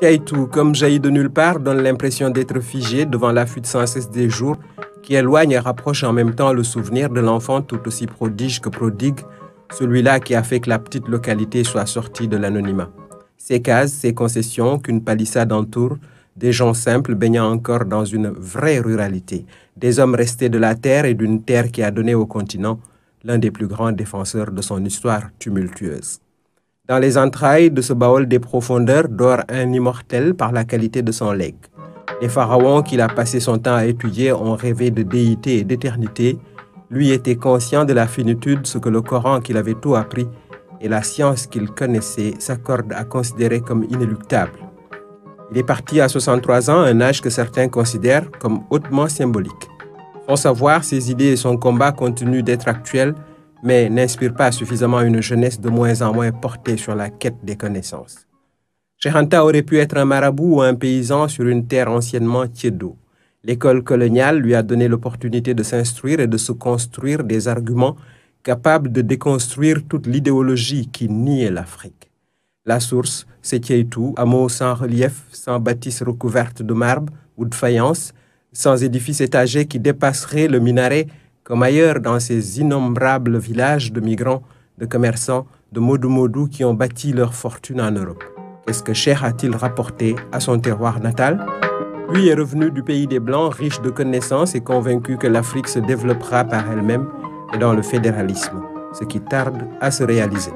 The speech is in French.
Keïtou, comme jaillit de nulle part, donne l'impression d'être figé devant la fuite sans cesse des jours qui éloigne et rapproche en même temps le souvenir de l'enfant tout aussi prodige que prodigue, celui-là qui a fait que la petite localité soit sortie de l'anonymat. Ces cases, ces concessions qu'une palissade entoure, des gens simples baignant encore dans une vraie ruralité, des hommes restés de la terre et d'une terre qui a donné au continent l'un des plus grands défenseurs de son histoire tumultueuse. Dans les entrailles de ce baol des profondeurs dort un immortel par la qualité de son legs. Les pharaons qu'il a passé son temps à étudier ont rêvé de déité et d'éternité. Lui était conscient de la finitude, ce que le Coran qu'il avait tout appris et la science qu'il connaissait s'accordent à considérer comme inéluctable. Il est parti à 63 ans, un âge que certains considèrent comme hautement symbolique. Son savoir, ses idées et son combat continuent d'être actuels, mais n'inspirent pas suffisamment une jeunesse de moins en moins portée sur la quête des connaissances. Cheikh Anta aurait pu être un marabout ou un paysan sur une terre anciennement tiède d'eau. L'école coloniale lui a donné l'opportunité de s'instruire et de se construire des arguments capables de déconstruire toute l'idéologie qui niait l'Afrique. La source, c'est Keïtou, hameau sans relief, sans bâtisse recouverte de marbre ou de faïence, sans édifice étagé qui dépasserait le minaret, comme ailleurs dans ces innombrables villages de migrants, de commerçants, de modou-modou qui ont bâti leur fortune en Europe. Qu'est-ce que Cheikh a-t-il rapporté à son terroir natal? Lui est revenu du pays des Blancs, riche de connaissances et convaincu que l'Afrique se développera par elle-même et dans le fédéralisme, ce qui tarde à se réaliser.